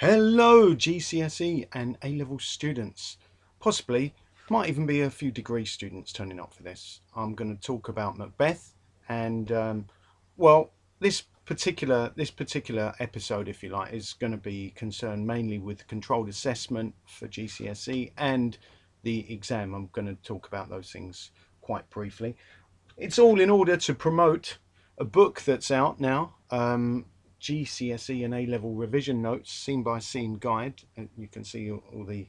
Hello GCSE and A-level students. Possibly, might even be a few degree students turning up for this. I'm going to talk about Macbeth and well, this particular episode, if you like, is going to be concerned mainly with controlled assessment for GCSE and the exam. I'm going to talk about those things quite briefly. It's all in order to promote a book that's out now, GCSE and A-level revision notes, scene by scene guide, and you can see all the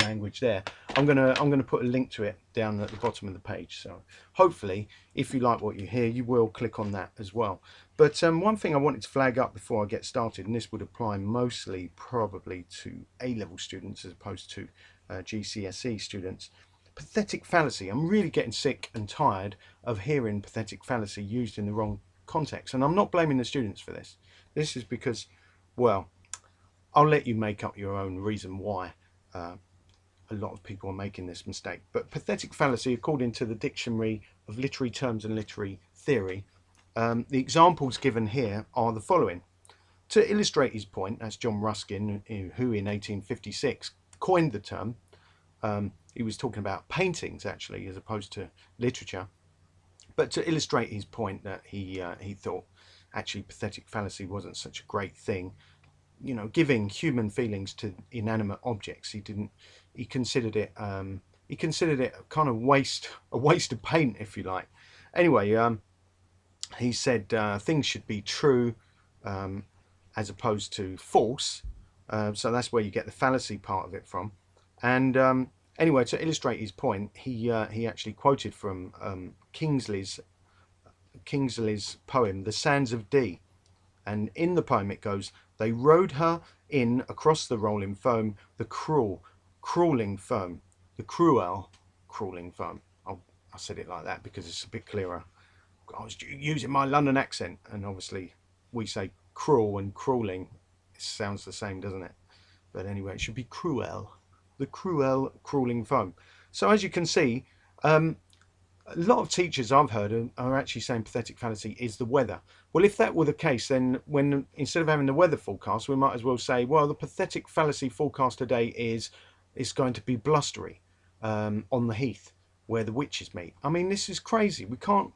language there. I'm gonna put a link to it down at the bottom of the page. So hopefully, if you like what you hear, you will click on that as well. But one thing I wanted to flag up before I get started, and this would apply mostly probably to A-level students as opposed to GCSE students. Pathetic fallacy. I'm really getting sick and tired of hearing pathetic fallacy used in the wrong context, and I'm not blaming the students for this. This is because, well, I'll let you make up your own reason why a lot of people are making this mistake. But pathetic fallacy, according to the Dictionary of Literary Terms and Literary Theory, the examples given here are the following. To illustrate his point, that's John Ruskin, who in 1856 coined the term. He was talking about paintings actually, as opposed to literature. But to illustrate his point that he thought actually pathetic fallacy wasn't such a great thing, you know, giving human feelings to inanimate objects, he considered it kind of a waste of paint, if you like. Anyway, he said things should be true as opposed to false. So that's where you get the fallacy part of it from. And anyway, to illustrate his point, he actually quoted from Kingsley's poem, "The Sands of Dee." And in the poem it goes, "They rowed her in across the rolling foam, the crawling foam, the cruel, crawling foam." I said it like that because it's a bit clearer. I was using my London accent, and obviously we say cruel and crawling. It sounds the same, doesn't it? But anyway, it should be cruel, the cruel, crawling foam. So as you can see, a lot of teachers I've heard are actually saying pathetic fallacy is the weather. Well, if that were the case, then instead of having the weather forecast, we might as well say, well, the pathetic fallacy forecast today is it's going to be blustery on the heath where the witches meet. I mean, this is crazy. We can't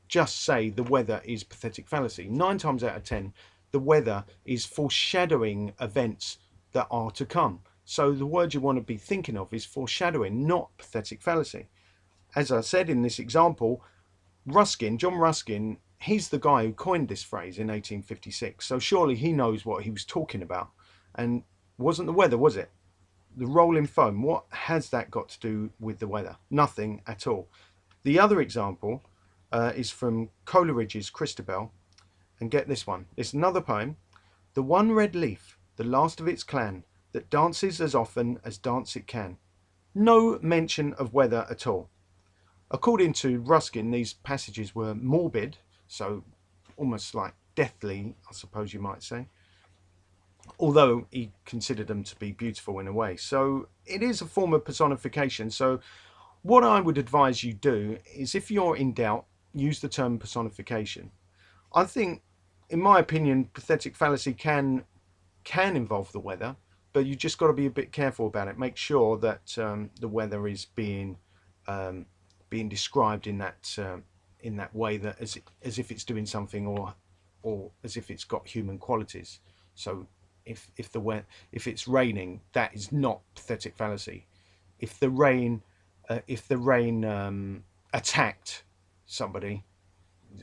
just say the weather is pathetic fallacy. 9 times out of 10, the weather is foreshadowing events that are to come. So the word you want to be thinking of is foreshadowing, not pathetic fallacy. As I said in this example, John Ruskin, he's the guy who coined this phrase in 1856. So surely he knows what he was talking about. And wasn't the weather, was it? The rolling foam, what has that got to do with the weather? Nothing at all. The other example is from Coleridge's Christabel. And get this one. It's another poem. "The one red leaf, the last of its clan, that dances as often as dance it can." No mention of weather at all. According to Ruskin, these passages were morbid, so almost like deathly, I suppose you might say, although he considered them to be beautiful in a way. So it is a form of personification. So what I would advise you do is, if you're in doubt, use the term personification. I think, in my opinion, pathetic fallacy can involve the weather, but you just got to be a bit careful about it. Make sure that the weather is being described in that way, that as if it's doing something, or as if it's got human qualities. So if it's raining, that is not pathetic fallacy. If the rain attacked somebody,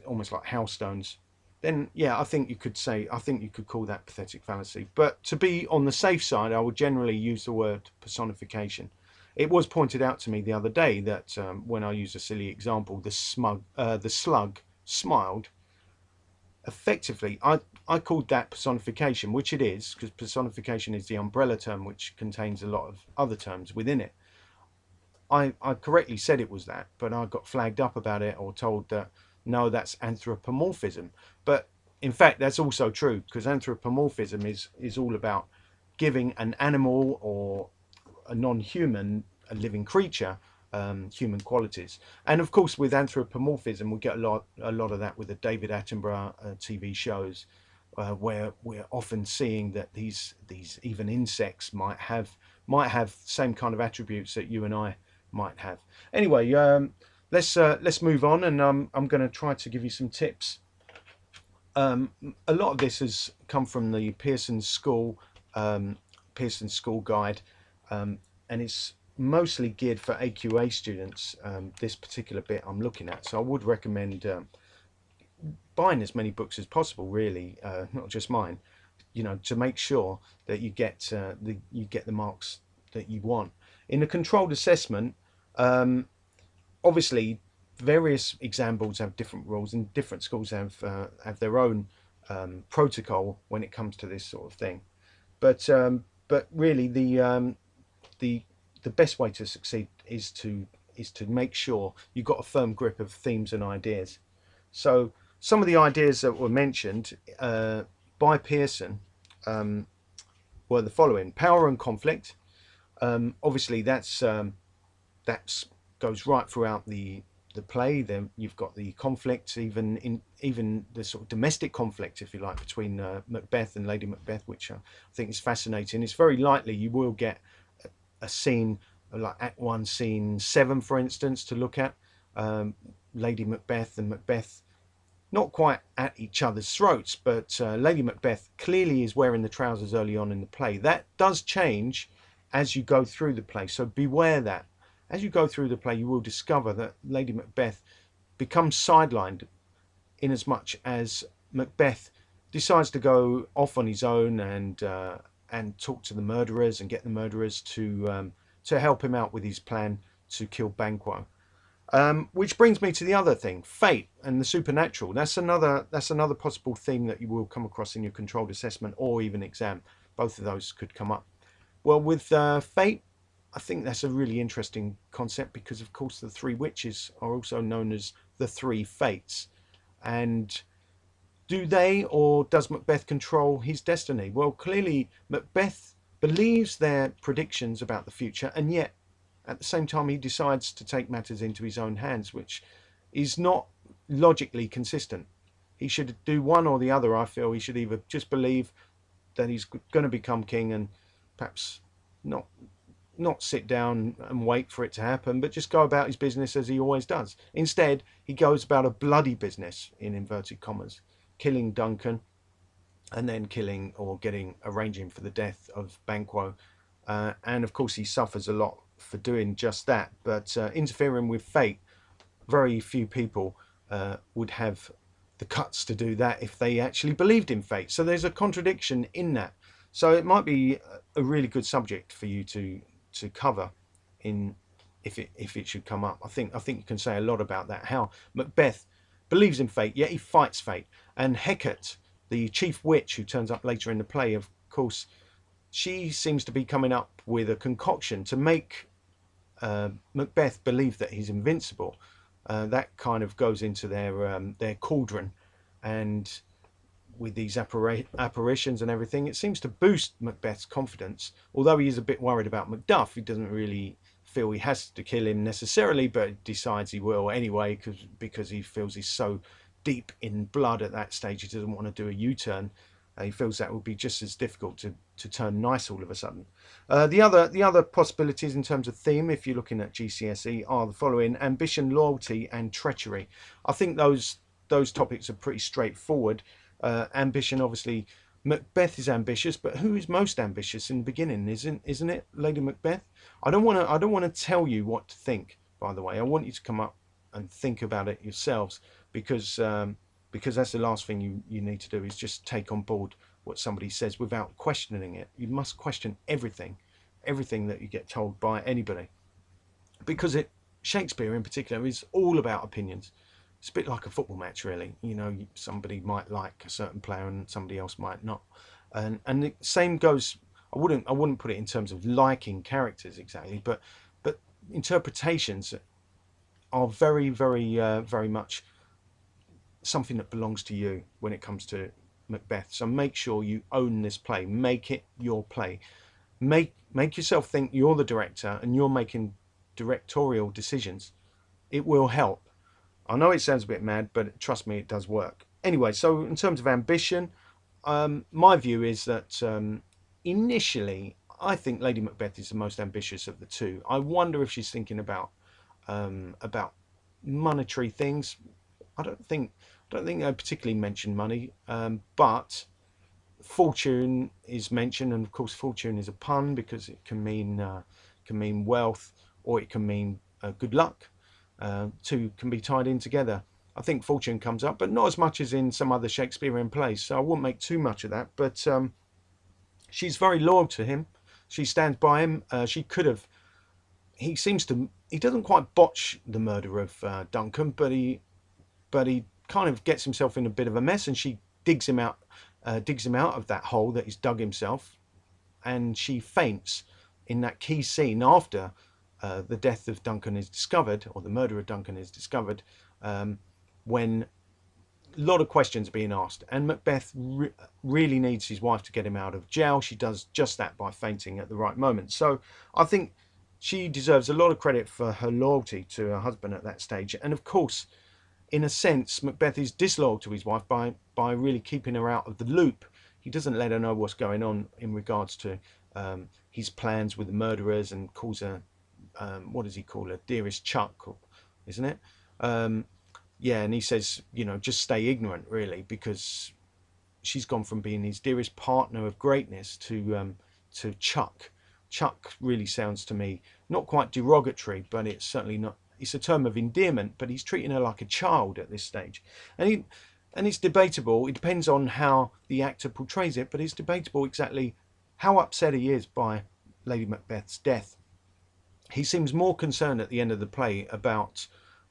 almost like hailstones, then yeah, I think you could call that pathetic fallacy. But to be on the safe side, I would generally use the word personification. It was pointed out to me the other day that when I use a silly example, the slug smiled. Effectively, I called that personification, which it is, because personification is the umbrella term which contains a lot of other terms within it. I correctly said it was that, but I got flagged up about it, or told that no, that's anthropomorphism. But in fact, that's also true, because anthropomorphism is all about giving an animal or a non-human, a living creature, human qualities. And of course, with anthropomorphism, we get a lot of that with the David Attenborough TV shows, where we're often seeing that these even insects might have the same kind of attributes that you and I might have. Anyway, let's move on, and I'm going to try to give you some tips. A lot of this has come from the Pearson School Guide, and it's mostly geared for AQA students. This particular bit I'm looking at, so I would recommend buying as many books as possible, really, not just mine, to make sure that you get the marks that you want. In a controlled assessment, obviously various exam boards have different rules, and different schools have their own protocol when it comes to this sort of thing. But really, the best way to succeed is to make sure you've got a firm grip of themes and ideas. So some of the ideas that were mentioned by Pearson were the following: power and conflict. Obviously, that's goes right throughout the play. Then you've got the conflict, even the sort of domestic conflict, if you like, between Macbeth and Lady Macbeth, which I think is fascinating. It's very likely you will get a scene like Act 1, Scene 7, for instance, to look at. Lady Macbeth and Macbeth not quite at each other's throats, but Lady Macbeth clearly is wearing the trousers early on in the play. That does change as you go through the play, so beware that. As you go through the play, you will discover that Lady Macbeth becomes sidelined in as much as Macbeth decides to go off on his own and talk to the murderers and get the murderers to help him out with his plan to kill Banquo. Which brings me to the other thing, fate and the supernatural. That's another possible theme that you will come across in your controlled assessment or even exam. Both of those could come up. Well, with fate, I think that's a really interesting concept, because of course the three witches are also known as the three fates. And do they, or does Macbeth, control his destiny? Well, clearly Macbeth believes their predictions about the future, and yet at the same time he decides to take matters into his own hands, which is not logically consistent. He should do one or the other. I feel he should either just believe that he's going to become king and perhaps not sit down and wait for it to happen, but just go about his business as he always does. Instead, he goes about a bloody business, in inverted commas, killing Duncan, and then killing or arranging for the death of Banquo. And of course he suffers a lot for doing just that, but interfering with fate, very few people would have the guts to do that if they actually believed in fate. So there's a contradiction in that. So it might be a really good subject for you to cover if it should come up. I think you can say a lot about that, how Macbeth believes in fate, yet he fights fate. And Hecate, the chief witch who turns up later in the play, of course, she seems to be coming up with a concoction to make Macbeth believe that he's invincible. That kind of goes into their cauldron, and with these apparitions and everything, it seems to boost Macbeth's confidence. Although he is a bit worried about Macduff, he doesn't really feel he has to kill him necessarily, but decides he will anyway, because he feels he's so deep in blood at that stage, he doesn't want to do a U-turn. He feels that would be just as difficult to turn nice all of a sudden. The other possibilities in terms of theme, if you're looking at GCSE, are the following: ambition, loyalty, and treachery. I think those topics are pretty straightforward. Ambition, obviously, Macbeth is ambitious, but who is most ambitious in the beginning? Isn't it Lady Macbeth? I don't want to tell you what to think, by the way. I want you to come up and think about it yourselves, because that's the last thing you need to do, is just take on board what somebody says without questioning it. You must question everything that you get told by anybody, because Shakespeare in particular is all about opinions. It's a bit like a football match, really. Somebody might like a certain player and somebody else might not, and the same goes. I wouldn't put it in terms of liking characters exactly, but interpretations are very, very, very much something that belongs to you when it comes to Macbeth. So make sure you own this play. Make it your play. Make yourself think you're the director and you're making directorial decisions. It will help. I know it sounds a bit mad, but trust me, it does work. Anyway, so in terms of ambition, my view is that initially, I think Lady Macbeth is the most ambitious of the two. I wonder if she's thinking about monetary things. I don't think I particularly mention money, but fortune is mentioned, and of course, fortune is a pun because it can mean wealth, or it can mean good luck. Two can be tied in together. I think fortune comes up, but not as much as in some other Shakespearean plays. So I wouldn't make too much of that. But she's very loyal to him. She stands by him. She could have. He seems to. He doesn't quite botch the murder of Duncan, but he kind of gets himself in a bit of a mess, and she digs him out of that hole that he's dug himself, and she faints in that key scene after the death of Duncan is discovered, or the murder of Duncan is discovered, when a lot of questions are being asked, and Macbeth really needs his wife to get him out of jail. She does just that by fainting at the right moment. So I think she deserves a lot of credit for her loyalty to her husband at that stage. And of course, in a sense, Macbeth is disloyal to his wife by really keeping her out of the loop. He doesn't let her know what's going on in regards to his plans with the murderers, and calls her, what does he call her? Dearest Chuck, isn't it? Yeah, and he says, just stay ignorant, really, because she's gone from being his dearest partner of greatness to Chuck. Chuck really sounds to me not quite derogatory, but it's certainly not. It's a term of endearment, but he's treating her like a child at this stage, and it's debatable. It depends on how the actor portrays it, but it's debatable exactly how upset he is by Lady Macbeth's death. He seems more concerned at the end of the play about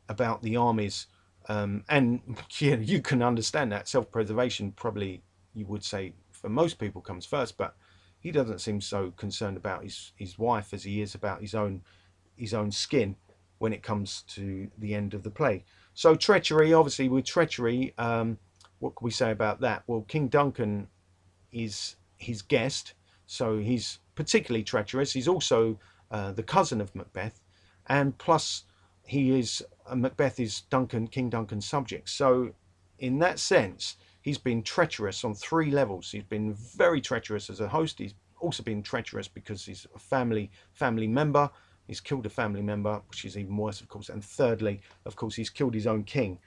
the armies, and you can understand that self-preservation, probably you would say for most people, comes first, but he doesn't seem so concerned about his wife as he is about his own skin when it comes to the end of the play. So treachery, obviously with treachery, what can we say about that? Well, King Duncan is his guest, so he's particularly treacherous. He's also the cousin of Macbeth, and plus Macbeth is King Duncan's subject. So in that sense, he's been treacherous on 3 levels. He's been very treacherous as a host. He's also been treacherous because he's a family member. He's killed a family member, which is even worse, of course. And thirdly, of course, he's killed his own king.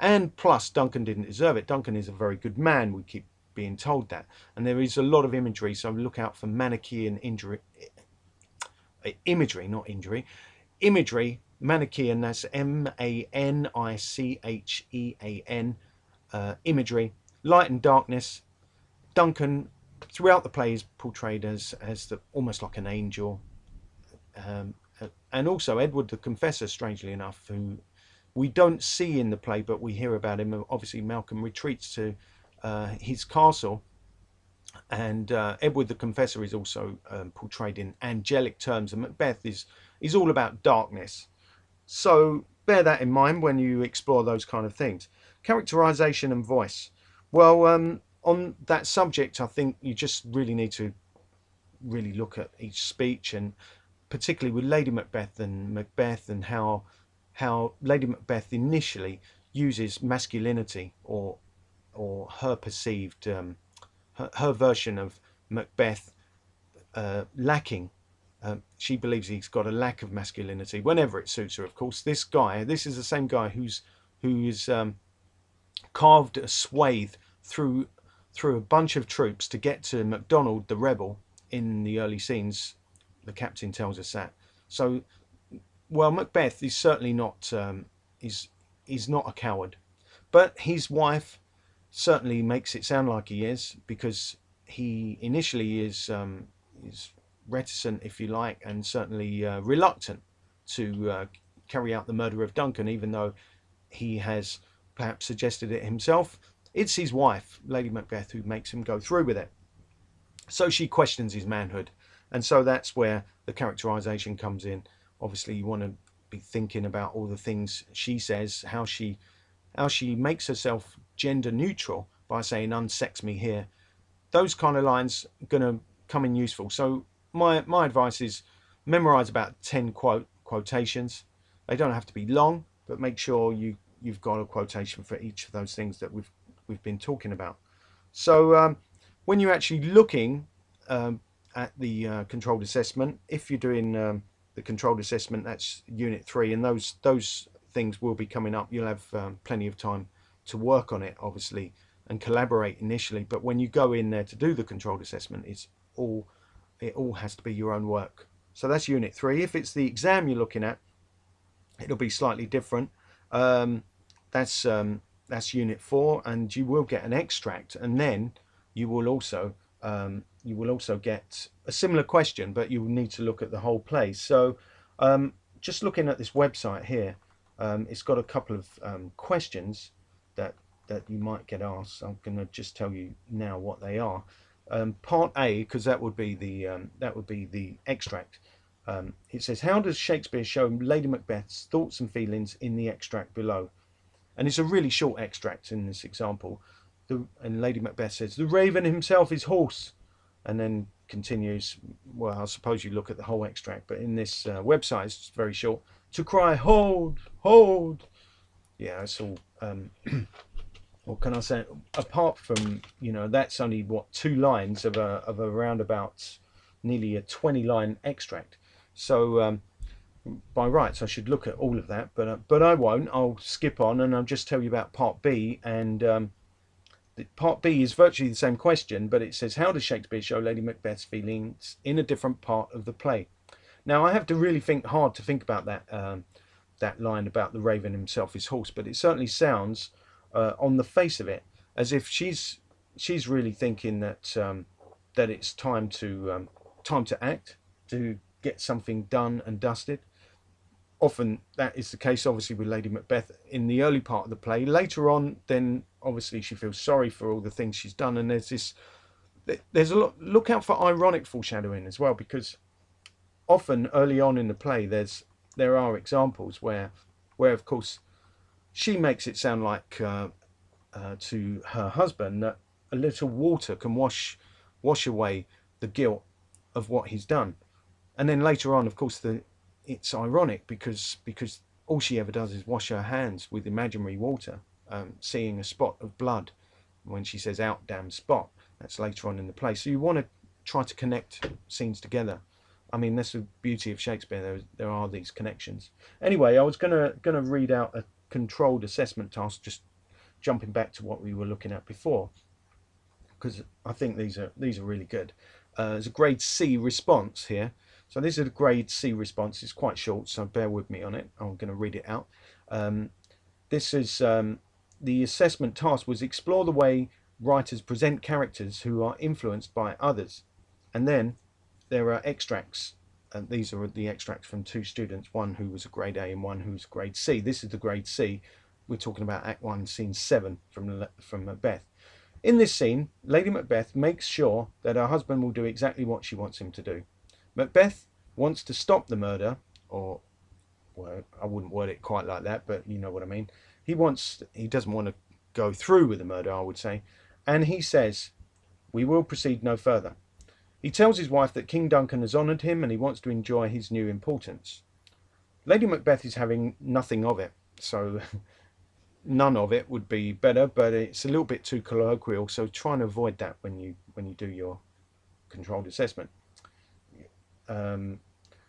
And plus, Duncan didn't deserve it. Duncan is a very good man. We keep being told that. And there is a lot of imagery, so look out for Manichaean imagery, not injury. Imagery, Manichaean, that's Manichean, imagery, light and darkness. Duncan, throughout the play, is portrayed as almost like an angel. And also Edward the Confessor, strangely enough, who we don't see in the play, but we hear about him. Obviously, Malcolm retreats to his castle, and Edward the Confessor is also portrayed in angelic terms, and Macbeth is all about darkness. So bear that in mind when you explore those kind of things. Characterization and voice. Well, on that subject, I think you just really need to really look at each speech, and particularly with Lady Macbeth and how Lady Macbeth initially uses masculinity, or her perceived her version of Macbeth lacking. She believes he's got a lack of masculinity whenever it suits her. Of course, this is the same guy who's carved a swathe through a bunch of troops to get to MacDonald the rebel in the early scenes. The captain tells us that. So, well, Macbeth is certainly not is not a coward, but his wife certainly makes it sound like he is, because he initially is reticent, if you like, and certainly reluctant to carry out the murder of Duncan, even though he has perhaps suggested it himself. It's his wife, Lady Macbeth, who makes him go through with it. So she questions his manhood, and so that's where the characterization comes in. Obviously, you want to be thinking about all the things she says, how she makes herself gender neutral by saying "unsex me" here. Those kind of lines are going to come in useful. So my advice is memorize about 10 quotations. They don't have to be long, but make sure you've got a quotation for each of those things that we've been talking about. So when you're actually looking at the controlled assessment, if you're doing the controlled assessment, that's Unit 3, and those things will be coming up. You'll have plenty of time to work on it, obviously, and collaborate initially. But when you go in there to do the controlled assessment, it all has to be your own work. So that's Unit 3. If it's the exam you're looking at, it'll be slightly different. That's Unit 4, and you will get an extract, and then you will also get a similar question, but you will need to look at the whole play. So just looking at this website here, it's got a couple of questions that you might get asked. I'm going to just tell you now what they are. Part A, because that would be the extract. It says, how does Shakespeare show Lady Macbeth's thoughts and feelings in the extract below? And it's a really short extract in this example. And Lady Macbeth says, the raven himself is hoarse, and then continues. Well, I suppose you look at the whole extract, but in this website it's very short. To cry, hold, hold. Yeah, it's all. What can I say? Apart from, that's only what, 2 lines of a round about nearly a 20-line extract. So by rights I should look at all of that, but I won't. I'll skip on and I'll just tell you about Part B. And Part B is virtually the same question, but it says, how does Shakespeare show Lady Macbeth's feelings in a different part of the play? Now I have to really think hard to think about that line about the raven himself is hoarse, but it certainly sounds on the face of it as if she's really thinking that it's time to act, to get something done and dusted. Often that is the case, obviously, with Lady Macbeth in the early part of the play. Later on, then obviously she feels sorry for all the things she's done, and there's a lot. Look out for ironic foreshadowing as well, because often early on in the play there are examples where of course she makes it sound like to her husband that a little water can wash away the guilt of what he's done, and then later on, of course, it's ironic because all she ever does is wash her hands with imaginary water, seeing a spot of blood when she says "out damn spot." That's later on in the play. So you want to try to connect scenes together. I mean, that's the beauty of Shakespeare. There are these connections. Anyway, I was gonna read out a controlled assessment task, just jumping back to what we were looking at before, because I think these are really good. There's a grade C response here. So this is a grade C response. It's quite short, so bear with me on it. I'm going to read it out. This is the assessment task was explore the way writers present characters who are influenced by others. And then there are extracts, and these are the extracts from 2 students, one who was a grade A and one who was a grade C. This is the grade C. We're talking about Act 1, Scene 7 from Macbeth. In this scene, Lady Macbeth makes sure that her husband will do exactly what she wants him to do. Macbeth wants to stop the murder, or, well, I wouldn't word it quite like that, but you know what I mean. He doesn't want to go through with the murder, I would say, and he says, we will proceed no further. He tells his wife that King Duncan has honoured him and he wants to enjoy his new importance. Lady Macbeth is having nothing of it, so none of it would be better, but it's a little bit too colloquial, so try and avoid that when you do your controlled assessment.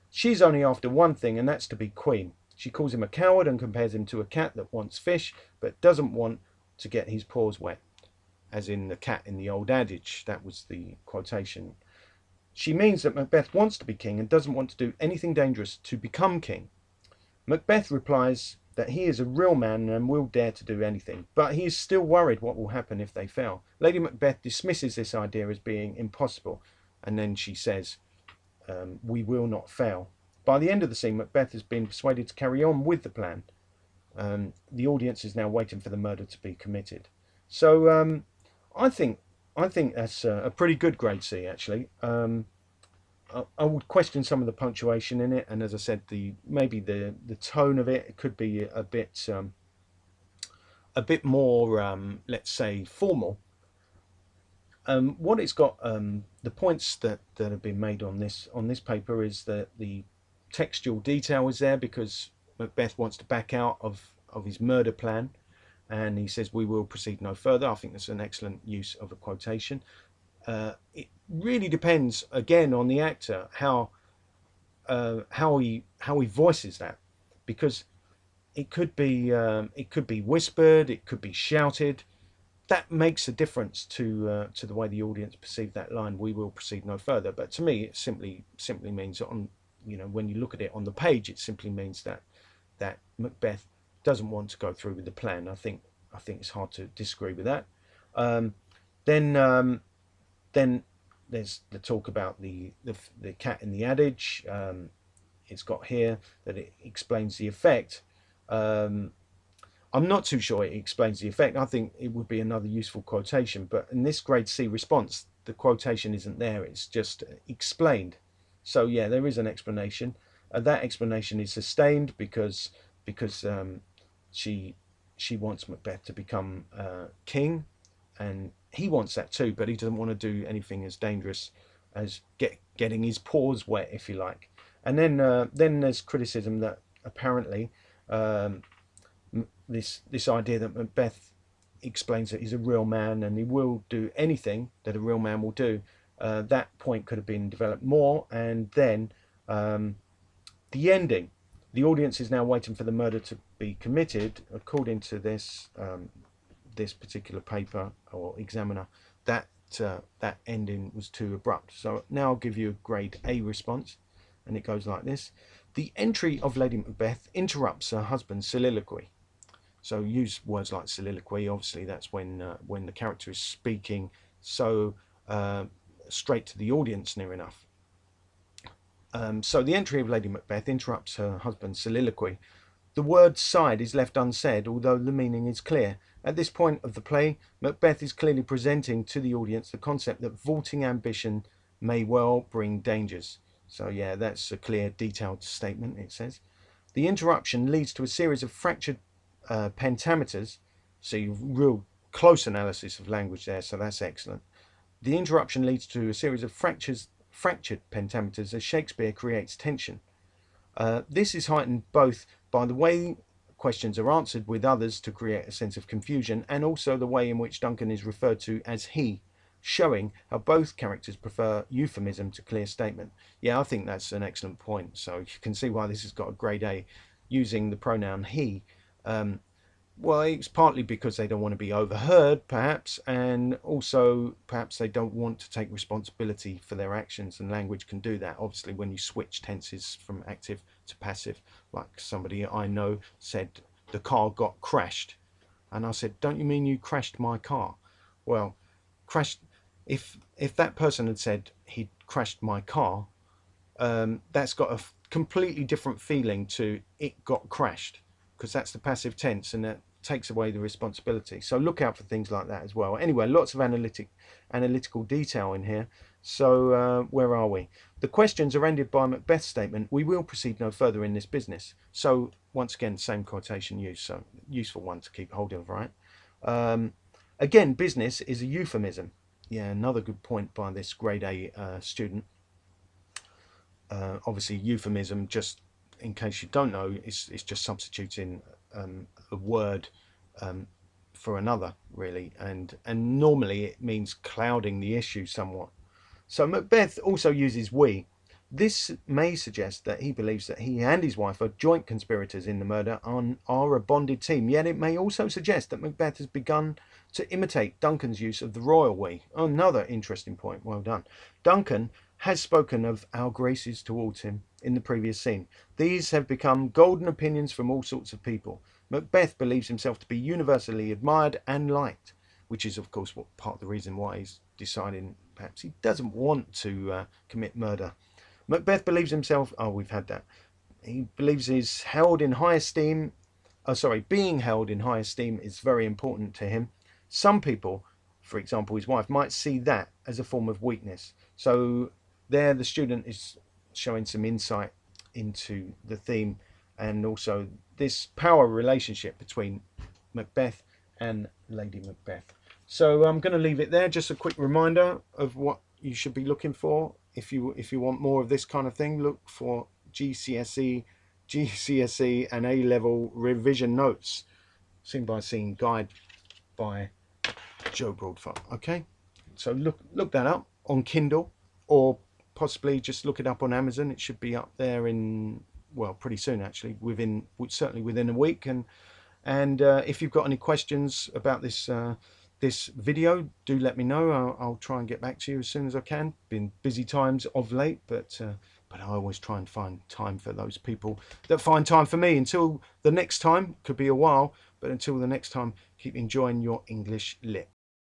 She's only after one thing, and that's to be queen. She calls him a coward and compares him to a cat that wants fish but doesn't want to get his paws wet, as in the cat in the old adage. That was the quotation. She means that Macbeth wants to be king and doesn't want to do anything dangerous to become king. Macbeth replies that he is a real man and will dare to do anything, but he is still worried what will happen if they fail. Lady Macbeth dismisses this idea as being impossible, and then she says, we will not fail. By the end of the scene, Macbeth has been persuaded to carry on with the plan. The audience is now waiting for the murder to be committed. So I think that's a pretty good grade C, actually. I would question some of the punctuation in it, and as I said, maybe the tone of it could be a bit more, let's say, formal. What it's got, the points that have been made on this paper is that the textual detail is there because Macbeth wants to back out of his murder plan, and he says, "We will proceed no further." I think that's an excellent use of a quotation. It really depends again on the actor how he voices that, because it could be whispered, it could be shouted. That makes a difference to the way the audience perceive that line. "We will proceed no further." But to me, it simply means that when you look at it on the page, it simply means that Macbeth doesn't want to go through with the plan. I think it's hard to disagree with that. Um, then then there's the talk about the cat in the adage. It's got here that it explains the effect. Um, I'm not too sure it explains the effect. I think it would be another useful quotation, but in this grade C response, the quotation isn't there. It's just explained. So yeah, there is an explanation. That explanation is sustained because she wants Macbeth to become king, and he wants that too, but he doesn't want to do anything as dangerous as getting his paws wet, if you like. And then there's criticism that apparently this idea that Macbeth explains that he's a real man and he will do anything that a real man will do. That point could have been developed more. And then the ending. The audience is now waiting for the murder to be committed. According to this this particular paper or examiner, that ending was too abrupt. So now I'll give you a grade A response, and it goes like this: "The entry of Lady Macbeth interrupts her husband's soliloquy." So use words like soliloquy. Obviously, that's when the character is speaking so straight to the audience, near enough. So the entry of Lady Macbeth interrupts her husband's soliloquy. The word "side" is left unsaid, although the meaning is clear. At this point of the play, Macbeth is clearly presenting to the audience the concept that vaulting ambition may well bring dangers. So yeah, that's a clear, detailed statement, it says. The interruption leads to a series of fractured pentameters. See, real close analysis of language there, so that's excellent. The interruption leads to a series of fractured pentameters as Shakespeare creates tension. This is heightened both by the way questions are answered with others to create a sense of confusion, and also the way in which Duncan is referred to as he, showing how both characters prefer euphemism to clear statement. Yeah, I think that's an excellent point. So you can see why this has got a grade A, using the pronoun he. Well, it's partly because they don't want to be overheard, perhaps, and also perhaps they don't want to take responsibility for their actions, and language can do that. Obviously, when you switch tenses from active to passive, like somebody I know said, "The car got crashed," and I said, "Don't you mean you crashed my car?" Well, crashed. If that person had said he'd crashed my car, that's got a completely different feeling to "it got crashed," because that's the passive tense, and that takes away the responsibility. So look out for things like that as well. Anyway, lots of analytical detail in here. So where are we? The questions are ended by Macbeth's statement, "We will proceed no further in this business." So once again, same quotation use, so useful one to keep hold of, right? Again, business is a euphemism. Yeah, another good point by this grade A student. Obviously, euphemism, just in case you don't know, it's just substituting a word for another, really, and normally it means clouding the issue somewhat. So Macbeth also uses "we." This may suggest that he believes that he and his wife are joint conspirators in the murder and are a bonded team, yet it may also suggest that Macbeth has begun to imitate Duncan's use of the royal "we." Another interesting point, well done. Duncan has spoken of our graces towards him in the previous scene. These have become golden opinions from all sorts of people. Macbeth believes himself to be universally admired and liked, which is of course what part of the reason why he's deciding perhaps he doesn't want to commit murder. Macbeth believes himself, we've had that. He believes he's held in high esteem. Being held in high esteem is very important to him. Some people, for example his wife, might see that as a form of weakness. So there the student is showing some insight into the theme, and also this power relationship between Macbeth and Lady Macbeth. So I'm going to leave it there. Just a quick reminder of what you should be looking for if you want more of this kind of thing. Look for GCSE and A-level revision notes. scene by scene guide by Joe Broadfoot. Okay, so look that up on Kindle, or possibly just look it up on Amazon. It should be up there in, well, pretty soon actually, certainly within a week. And if you've got any questions about this video, do let me know. I'll try and get back to you as soon as I can. Been busy times of late, but I always try and find time for those people that find time for me. Until the next time, could be a while, but until the next time, keep enjoying your English Lit.